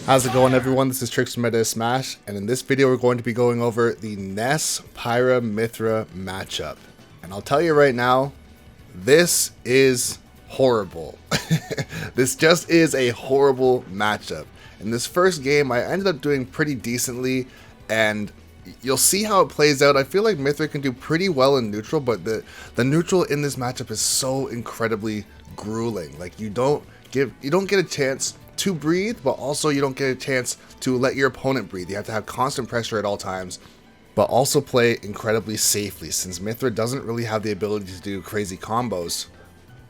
How's it going, everyone? This is Trixx from Meta Smash, and in this video we're going to be going over the Ness Pyra Mythra matchup. And I'll tell you right now, this is horrible. This just is a horrible matchup. In this first game, I ended up doing pretty decently, and you'll see how it plays out. I feel like Mythra can do pretty well in neutral, but the neutral in this matchup is so incredibly grueling. Like you don't get a chance to breathe, but also you don't get a chance to let your opponent breathe. You have to have constant pressure at all times, but also play incredibly safely, since Mythra doesn't really have the ability to do crazy combos.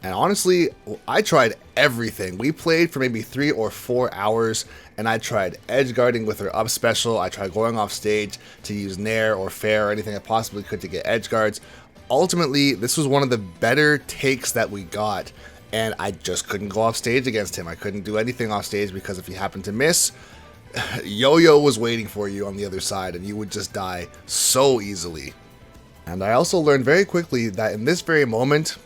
And honestly, I tried everything. We played for maybe 3 or 4 hours, and I tried edge guarding with her up special. I tried going off stage to use Nair or Fair or anything I possibly could to get edge guards. Ultimately, this was one of the better takes that we got, and I just couldn't go off stage against him. I couldn't do anything off stage because if you happen to miss, Yo-Yo was waiting for you on the other side, and you would just die so easily. And I also learned very quickly that in this very moment,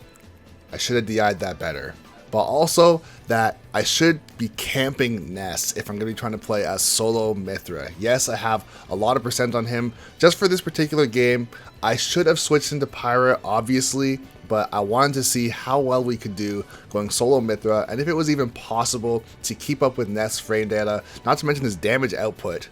I should have DI'd that better. But also that I should be camping Ness if I'm going to be trying to play as solo Mythra. Yes, I have a lot of percent on him. Just for this particular game, I should have switched into Pyra, obviously, but I wanted to see how well we could do going solo Mythra, and if it was even possible to keep up with Ness' frame data, not to mention his damage output.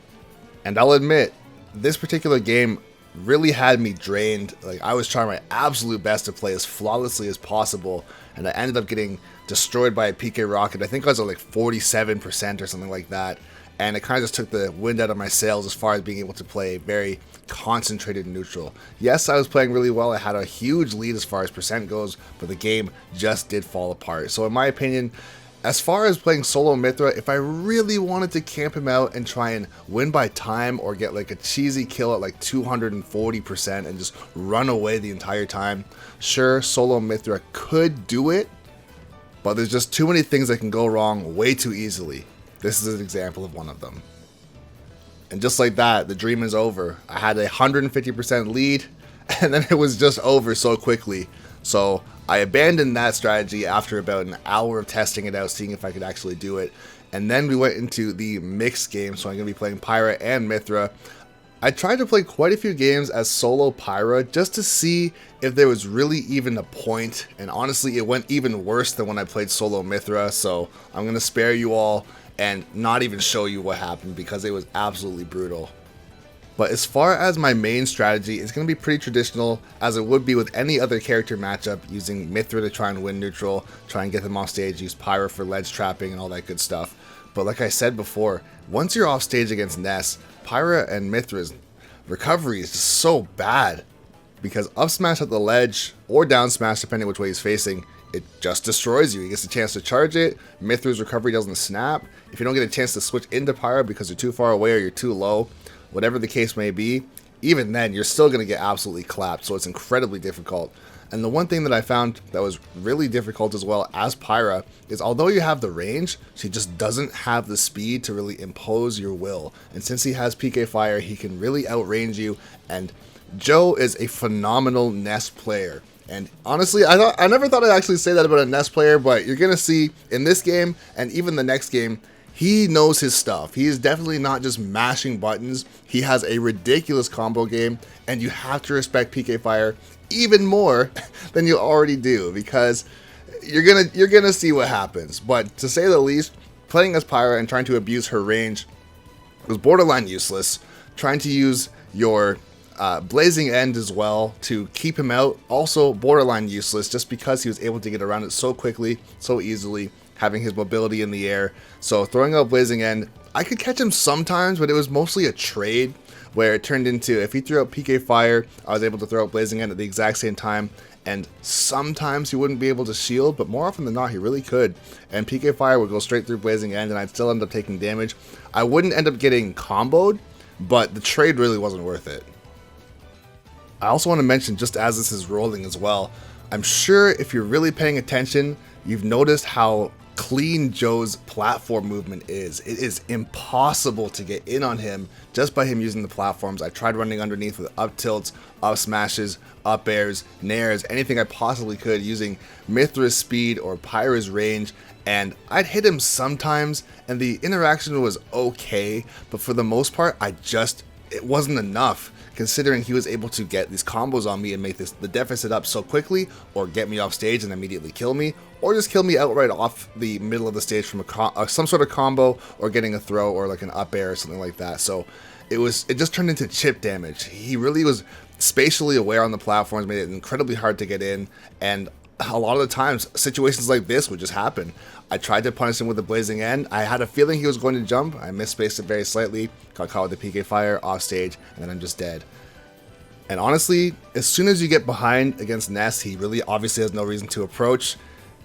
And I'll admit, this particular game really had me drained. Like, I was trying my absolute best to play as flawlessly as possible, and I ended up getting destroyed by a PK rocket. I think I was at like 47% or something like that, and it kind of just took the wind out of my sails as far as being able to play very concentrated neutral. Yes, I was playing really well. I had a huge lead as far as percent goes, but the game just did fall apart. So in my opinion, as far as playing solo Mythra, if I really wanted to camp him out and try and win by time or get like a cheesy kill at like 240% and just run away the entire time, sure, solo Mythra could do it, but there's just too many things that can go wrong way too easily. This is an example of one of them. And just like that, the dream is over. I had a 150% lead, and then it was just over so quickly. So I abandoned that strategy after about an hour of testing it out, seeing if I could actually do it. And then we went into the mixed game, so I'm going to be playing Pyra and Mythra. I tried to play quite a few games as solo Pyra just to see if there was really even a point. And honestly, it went even worse than when I played solo Mythra, so I'm going to spare you all and not even show you what happened because it was absolutely brutal. But as far as my main strategy, it's going to be pretty traditional as it would be with any other character matchup, using Mythra to try and win neutral, try and get them off stage, use Pyra for ledge trapping and all that good stuff. But like I said before, once you're off stage against Ness, Pyra and Mythra's recovery is just so bad, because up smash at the ledge or down smash, depending which way he's facing, it just destroys you. He gets a chance to charge it. Mythra's recovery doesn't snap. If you don't get a chance to switch into Pyra because you're too far away or you're too low, whatever the case may be, even then you're still going to get absolutely clapped. So it's incredibly difficult. And the one thing that I found that was really difficult as well as Pyra is, although you have the range, she just doesn't have the speed to really impose your will. And since he has PK Fire, he can really outrange you. And Joe is a phenomenal Ness player. And honestly, I never thought I'd actually say that about a Ness player, but you're going to see in this game and even the next game, he knows his stuff. He is definitely not just mashing buttons. He has a ridiculous combo game, and you have to respect PK Fire even more than you already do, because you're gonna see what happens. But to say the least, playing as Pyra and trying to abuse her range was borderline useless. Trying to use your Blazing End as well to keep him out, also borderline useless, just because he was able to get around it so quickly, so easily, having his mobility in the air. So throwing out Blazing End, I could catch him sometimes, but it was mostly a trade where it turned into, if he threw out PK Fire, I was able to throw out Blazing End at the exact same time, and sometimes he wouldn't be able to shield, but more often than not he really could, and PK Fire would go straight through Blazing End and I'd still end up taking damage. I wouldn't end up getting comboed, but the trade really wasn't worth it. I also want to mention, just as this is rolling as well, I'm sure if you're really paying attention, you've noticed how clean Joe's platform movement is. It is impossible to get in on him just by him using the platforms. I tried running underneath with up tilts, up smashes, up airs, nairs, anything I possibly could using Mithra's speed or Pyra's range, and I'd hit him sometimes and the interaction was okay, but for the most part it wasn't enough, considering he was able to get these combos on me and make the deficit up so quickly, or get me off stage and immediately kill me, or just kill me outright off the middle of the stage from some sort of combo, or getting a throw or like an up air or something like that. So it just turned into chip damage. He really was spatially aware on the platforms, made it incredibly hard to get in, and a lot of the times situations like this would just happen. I tried to punish him with the blazing end. I had a feeling he was going to jump. I misspaced it very slightly, got caught with the PK fire off stage, and then I'm just dead. And honestly, as soon as you get behind against Ness, he really obviously has no reason to approach,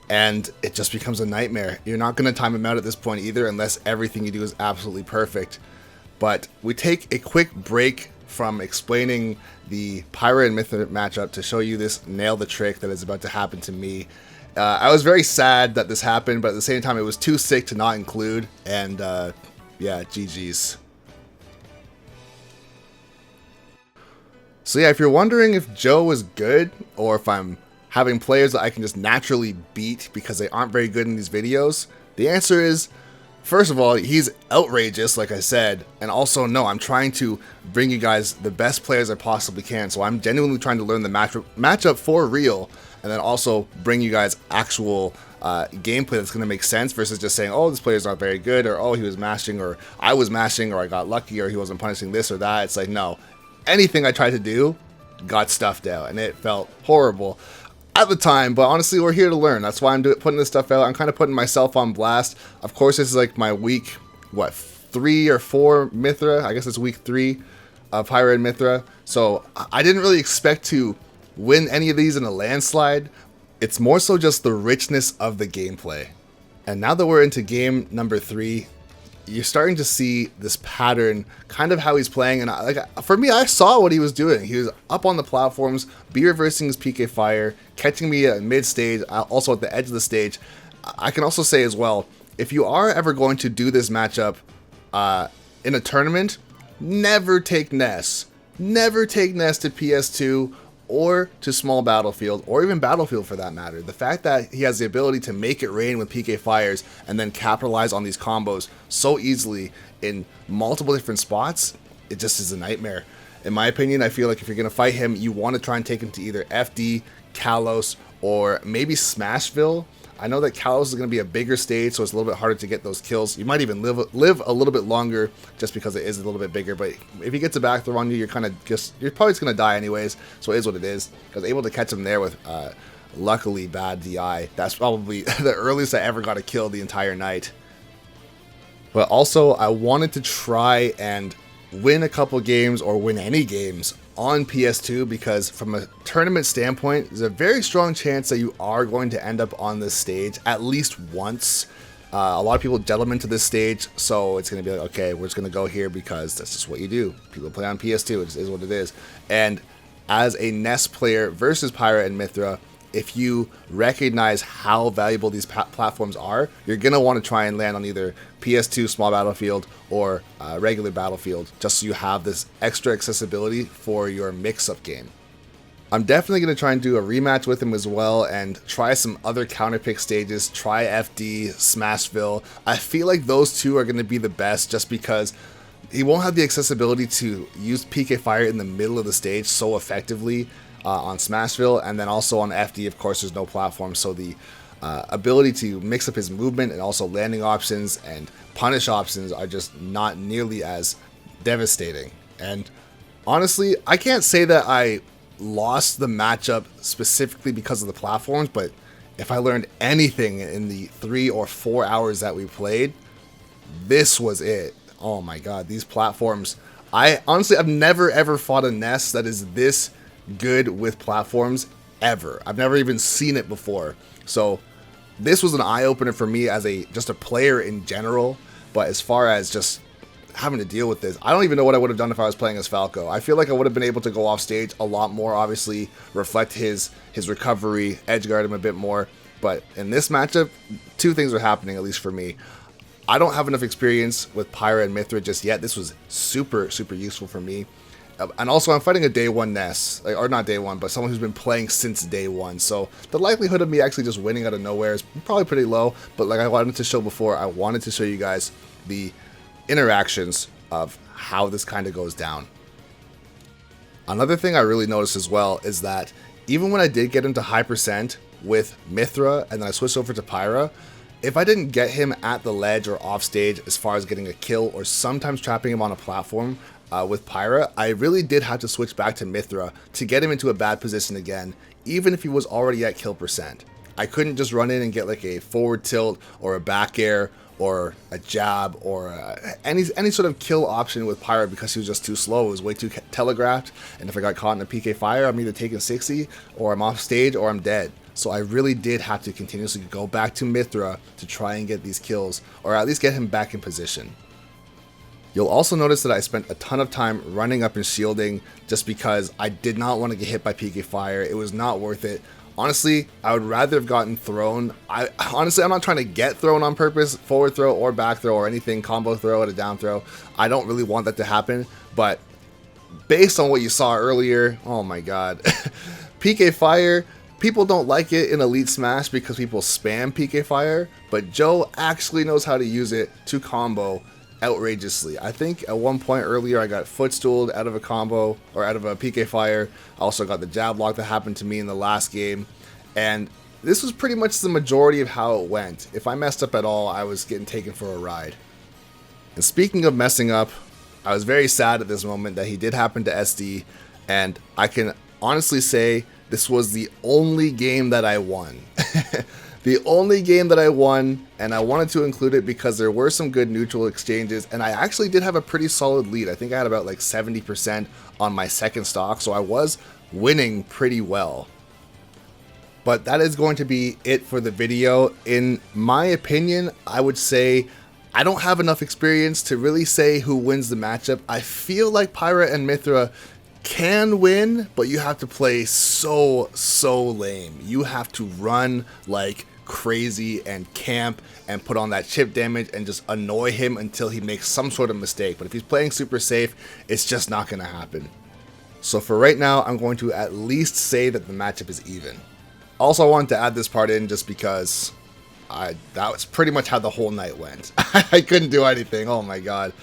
and it just becomes a nightmare. You're not going to time him out at this point either, unless everything you do is absolutely perfect. But we take a quick break from explaining the Pyra and Mithra matchup to show you this nail the trick that is about to happen to me. I was very sad that this happened, but at the same time it was too sick to not include, and yeah, GG's. So yeah, if you're wondering if Joe is good, or if I'm having players that I can just naturally beat because they aren't very good in these videos, the answer is, first of all, he's outrageous, like I said, and also, no, I'm trying to bring you guys the best players I possibly can, so I'm genuinely trying to learn the matchup for real, and then also bring you guys actual gameplay that's going to make sense, versus just saying, oh, this player's not very good, or oh, he was mashing, or I was mashing, or I got lucky, or he wasn't punishing this or that. It's like, no, anything I tried to do got stuffed out, and it felt horrible at the time, but honestly, we're here to learn. That's why I'm putting this stuff out. I'm kind of putting myself on blast. Of course, this is like my week, what, 3 or 4 Mithra? I guess it's week 3 of Pyra and Mithra. So I didn't really expect to win any of these in a landslide. It's more so just the richness of the gameplay. And now that we're into game number 3, you're starting to see this pattern, kind of how he's playing, and for me, I saw what he was doing. He was up on the platforms, reversing his PK fire, catching me at mid-stage, also at the edge of the stage. I can also say as well, if you are ever going to do this matchup in a tournament, never take Ness. Never take Ness to PS2 or to small battlefield, or even battlefield for that matter. The fact that he has the ability to make it rain with PK fires and then capitalize on these combos so easily in multiple different spots, it just is a nightmare. In my opinion, I feel like if you're going to fight him, you want to try and take him to either FD, Kalos, or maybe Smashville. I know that Kalos is going to be a bigger stage, so it's a little bit harder to get those kills. You might even live a little bit longer just because it is a little bit bigger, but if he gets a back throw on you, you're probably just going to die anyways, so it is what it is. I was able to catch him there with luckily bad DI. That's probably the earliest I ever got a kill the entire night. But also, I wanted to try and win a couple games, or win any games, on PS2, because from a tournament standpoint, there's a very strong chance that you are going to end up on this stage at least once. A lot of people delve into this stage, so it's going to be like, okay, we're just going to go here because that's just what you do. People play on PS2, it just is what it is. And as a Ness player versus Pyra and Mithra, if you recognize how valuable these platforms are, you're going to want to try and land on either PS2 small battlefield or regular battlefield, just so you have this extra accessibility for your mix-up game. I'm definitely going to try and do a rematch with him as well, and try some other counterpick stages, try FD, Smashville. I feel like those two are going to be the best, just because he won't have the accessibility to use PK Fire in the middle of the stage so effectively on Smashville, and then also on FD, of course, there's no platform, so the ability to mix up his movement and also landing options and punish options are just not nearly as devastating. And honestly, I can't say that I lost the matchup specifically because of the platforms, but if I learned anything in the 3 or 4 hours that we played, this was it. Oh my god, these platforms. I've never ever fought a Ness that is this good with platforms ever. I've never even seen it before. So this was an eye-opener for me as just a player in general, but as far as just having to deal with this, I don't even know what I would have done if I was playing as Falco. I feel like I would have been able to go off stage a lot more, obviously reflect his recovery, edge guard him a bit more, But in this matchup, two things are happening, at least for me. I don't have enough experience with Pyra and Mythra just yet. This was super useful for me. And also, I'm fighting a day one Ness, or not day one, but someone who's been playing since day one. So the likelihood of me actually just winning out of nowhere is probably pretty low. But like I wanted to show before, I wanted to show you guys the interactions of how this kind of goes down. Another thing I really noticed as well is that even when I did get into high percent with Mythra and then I switched over to Pyra, if I didn't get him at the ledge or off stage as far as getting a kill or sometimes trapping him on a platform with Pyra, I really did have to switch back to Mythra to get him into a bad position again, even if he was already at kill percent. I couldn't just run in and get like a forward tilt or a back air or a jab or any sort of kill option with Pyra because he was just too slow. It was way too telegraphed, and if I got caught in a PK fire, I'm either taking 60 or I'm off stage or I'm dead. So I really did have to continuously go back to Mythra to try and get these kills, or at least get him back in position. You'll also notice that I spent a ton of time running up and shielding just because I did not want to get hit by PK fire. It was not worth it. Honestly, I would rather have gotten thrown. I'm not trying to get thrown on purpose, forward throw or back throw or anything, combo throw at a down throw. I don't really want that to happen, but based on what you saw earlier, oh my god. PK fire, people don't like it in Elite Smash because people spam PK fire, but Joe actually knows how to use it to combo outrageously. I think at one point earlier I got footstooled out of a combo or out of a PK fire. I also got the jab lock that happened to me in the last game, and this was pretty much the majority of how it went. If I messed up at all, I was getting taken for a ride. And speaking of messing up, I was very sad at this moment that he did happen to SD, and I can honestly say this was the only game that I won. The only game that I won, and I wanted to include it because there were some good neutral exchanges, and I actually did have a pretty solid lead. I think I had about like 70% on my second stock, so I was winning pretty well. But that is going to be it for the video. In my opinion, I would say I don't have enough experience to really say who wins the matchup. I feel like Pyra and Mythra can win, but you have to play so lame. You have to run like crazy and camp and put on that chip damage and just annoy him until he makes some sort of mistake. But if he's playing super safe, it's just not going to happen. So for right now, I'm going to at least say that the matchup is even. Also, I wanted to add this part in just because that was pretty much how the whole night went. I couldn't do anything. Oh my god.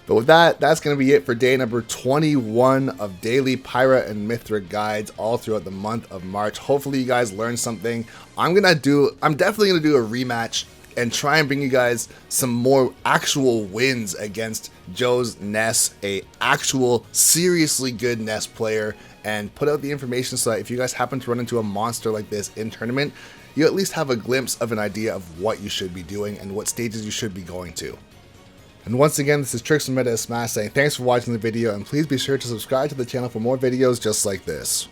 But with that, that's going to be it for day number 21 of daily Pyra and Mythra guides all throughout the month of March. Hopefully you guys learned something. I'm definitely going to do a rematch and try and bring you guys some more actual wins against Joe's Ness, a actual seriously good Ness player, and put out the information so that if you guys happen to run into a monster like this in tournament, you at least have a glimpse of an idea of what you should be doing and what stages you should be going to. And once again, this is Trixx from Smash saying thanks for watching the video, and please be sure to subscribe to the channel for more videos just like this.